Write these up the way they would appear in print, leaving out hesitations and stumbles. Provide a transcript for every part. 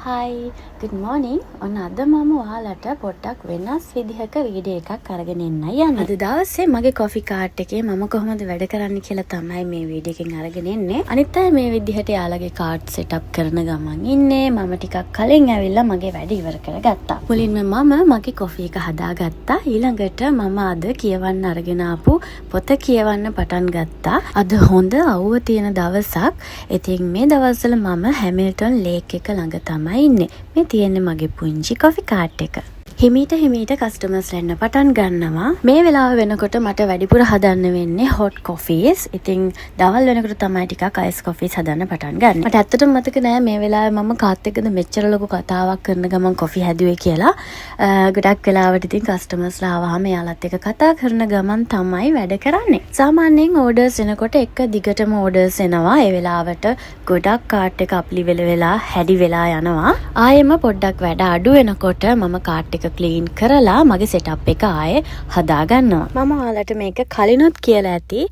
Hi, good morning. ඔන්න අද මම ඔයාලට පොඩ්ඩක් වෙනස් විදිහක වීඩියෝ එකක් අරගෙන එන්නයි යන්නේ. අද දවසේ මගේ කොෆි කාට් එකේ මම කොහොමද වැඩ කරන්නේ කියලා තමයි මේ වීඩියෝ එකෙන් අරගෙන එන්නේ. අනිත් අය මේ විදිහට යාළගේ කාට් සෙටප් කරන ගමන් ඉන්නේ. මම ටිකක් කලින් ඇවිල්ලා මගේ වැඩ ඉවර කරගත්තා. මුලින්ම මම මගේ කොෆි එක හදාගත්තා. ඊළඟට මම අද කියවන්න අරගෙන ආපු පොත කියවන්න පටන් ගත්තා. අද හොඳ අවුව තියෙන දවසක්. ඉතින් මේ දවස්වල මම හැමිල්ටන් ලේක් එක ළඟ තමයි ඉන්නේ. මේ තියෙන්නේ මගේ පුංචි කොෆි කාට් එක. හිමීට කස්ටමර්ස් එන්න පටන් ගන්නවා. මේ වෙලාව වෙනකොට මට වැඩිපුර හදන්න වෙන්නේ හොට් කොෆීස්. ඉතින් දවල් වෙනකොට තමයි ටිකක් අයිස් කොෆීස් හදන්න පටන් ගන්න. මට ඇත්තටම මතක නෑ මේ වෙලාවේ මම කාත් එක්කද මෙච්චර ලොකු කතාවක් කරන ගමන් කොෆි හැදුවේ කියලා. ගොඩක් වෙලාවට ඉතින් කස්ටමර්ස්ලා ආවම එයාලත් එක්ක කතා කරන ගමන් තමයි වැඩ කරන්නේ. සාමාන්‍යයෙන් ඕඩර්ස් එනකොට එක දිගටම ඕඩර්ස් එනවා. ඒ වෙලාවට ගොඩක් කාට් එක අප්ලිවෙල වෙලා හැඩි වෙලා යනවා. ආයෙම පොඩ්ඩක් වැඩ අඩු වෙනකොට මම කාට් එක ක්ලීන් කරලා මගේ සෙටප් එක ආයේ හදා ගන්නවා. මම ඔයාලට මේක කලිනුත් කියලා ඇති.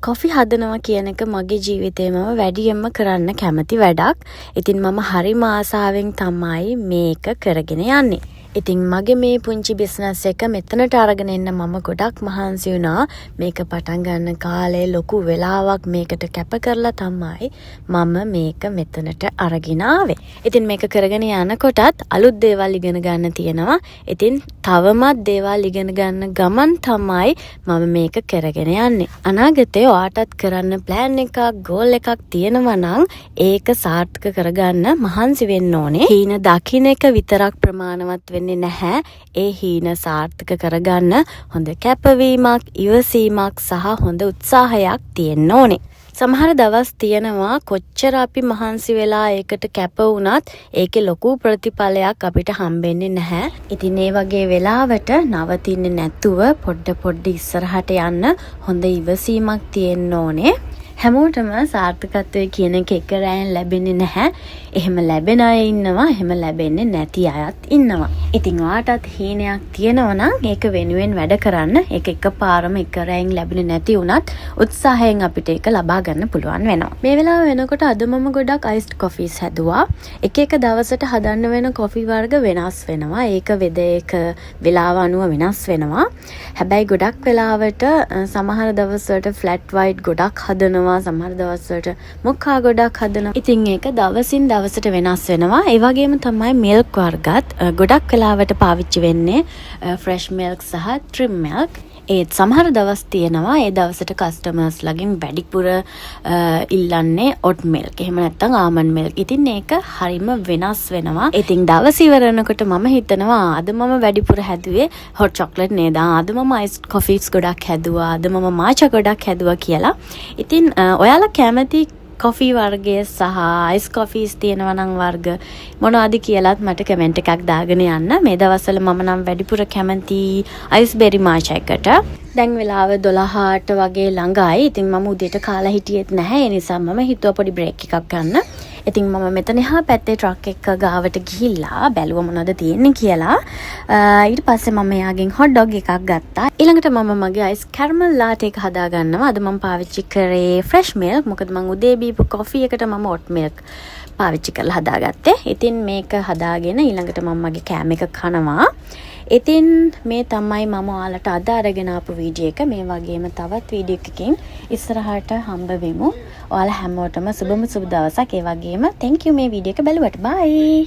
කොෆි හදනවා කියන එක මගේ ජීවිතේම වැඩියෙන්ම කරන්න කැමති වැඩක්. ඉතින් මම හරිම ආසාවෙන් තමයි මේක කරගෙන යන්නේ. ඉතින් මගේ මේ පුංචි බිස්නස් එක මෙතනට අරගෙන එන්න මම ගොඩක් මහන්සි වුණා. මේක පටන් ගන්න කාලේ ලොකු වෙලාවක් මේකට කැප කරලා තමයි මම මේක මෙතනට අරගෙන ආවේ. ඉතින් මේක කරගෙන යනකොටත් අලුත් දේවල් ඉගෙන ගන්න තියෙනවා. ඉතින් තවමත් දේවල් ඉගෙන ගන්න ගමන් තමයි මම මේක කරගෙන යන්නේ. අනාගතේ ඔයාටත් කරන්න ප්ලෑන් එකක්, ගෝල් එකක් තියෙනවා නම් ඒක සාර්ථක කරගන්න මහන්සි වෙන්න ඕනේ. හීන දකින්න එක විතරක් ප්‍රමාණවත් වෙන්නේ නැහැ. ඒ හීන සාර්ථක කරගන්න හොඳ කැපවීමක්, ඉවසීමක් සහ හොඳ උත්සාහයක් තියෙන්න ඕනේ. සමහර දවස් තියෙනවා කොච්චර අපි මහන්සි වෙලා ඒකට කැප වුණත් ඒකේ ලොකු ප්‍රතිඵලයක් අපිට හම්බෙන්නේ නැහැ. ඉතින් ඒ වගේ වෙලාවට නවතින්නේ නැතුව පොඩ ඉස්සරහට යන්න හොඳ ඉවසීමක් තියෙන්න ඕනේ. හැමෝටම සාර්ථකත්වය කියන එක රැයෙන් ලැබෙන්නේ නැහැ. එහෙම ලැබෙන අය ඉන්නවා, එහෙම ලැබෙන්නේ නැති අයත් ඉන්නවා. ඉතින් ඔයාටත් හීනයක් තියෙනවා නම් ඒක වෙනුවෙන් වැඩ කරන්න. ඒක එකපාරම එක රැයෙන් ලැබෙන්නේ නැති වුණත් උත්සාහයෙන් අපිට ඒක ලබා ගන්න පුළුවන් වෙනවා. මේ වෙලාව වෙනකොට අද මම ගොඩක් අයිස්ඩ් කොෆීස් හැදුවා. එක දවසට හදන්න වෙන කොෆි වර්ග වෙනස් වෙනවා. ඒක එක වෙලාව අනුව වෙනස් වෙනවා. හැබැයි ගොඩක් වෙලාවට සමහර දවස්වලට ෆ්ලැට් වයිට් ගොඩක් හදනවා. සමහර දවස්වලට මොකා ගොඩක් හදනවා. ඉතින් ඒක දවසින් දවසට වෙනස් වෙනවා. ඒ වගේම තමයි මිල්ක් වර්ගත් ගොඩක් වෙලාවට පාවිච්චි වෙන්නේ ෆ්‍රෙෂ් මිල්ක් සහ ට්‍රිම් මිල්ක්. ඒත් සමහර දවස් තියෙනවා ඒ දවසට කස්ටමර්ස් ලගෙන් වැඩිපුර ඉල්ලන්නේ ඔට් මිල්ක්. එහෙම නැත්නම් ආමන්ඩ් මිල්ක්. ඉතින් ඒක හරිම වෙනස් වෙනවා. ඉතින් දවස් ඉවරනකොට මම හිතනවා අද මම වැඩිපුර හැදුවේ හොට් චොක්ලට් නේද? අද මම අයිස්ඩ් කොෆීස් ගොඩක් හැදුවා. අද මම මාචා ගොඩක් හැදුවා කියලා. ඉතින් ඔයාලා කැමති කොෆි වර්ගය සහ අයිස් කොෆීස් තියෙනවා නම් වර්ග මොනවද කියලාත් මට කමෙන්ට් එකක් දාගෙන යන්න. මේ දවස්වල මම නම් වැඩිපුර කැමති අයිස් බෙරි මාචා එකට. දැන් වෙලාව 12ට වගේ ළඟයි. ඉතින් මම උදේට කාලා හිටියෙත් නැහැ. ඒ නිසා මම හිතුවා පොඩි බ්‍රේක් එකක් ගන්න. ඉතින් මම මෙතන එහා පැත්තේ ට්‍රක් එක ගාවට ගිහිල්ලා බැලුවා මොනවද තියෙන්නේ කියලා. ඊට පස්සේ මම එයාගෙන් හොට් ඩොග් එකක් ගත්තා. ඊළඟට මම මගේ අයිස් කැරමල් ලාටේ එක හදා ගන්නවා. අද මම පාවිච්චි කරේ ෆ්‍රෙෂ් මිල්ක්. මොකද මම උදේ බීපු කොෆි එකට මම ඔට් මිල්ක් පාවිච්චි කරලා හදාගත්තේ. ඉතින් මේක හදාගෙන ඊළඟට මම මගේ කෑම එක කනවා. ඉතින් මේ තමයි මම ඔයාලට අද අරගෙන ආපු වීඩියෝ එක. මේ වගේම තවත් වීඩියෝ එකකින් ඉස්සරහට හම්බ වෙමු. ඔයාලා හැමෝටම සුබ දවසක්. ඒ වගේම thank you මේ වීඩියෝ එක බලුවට. bye.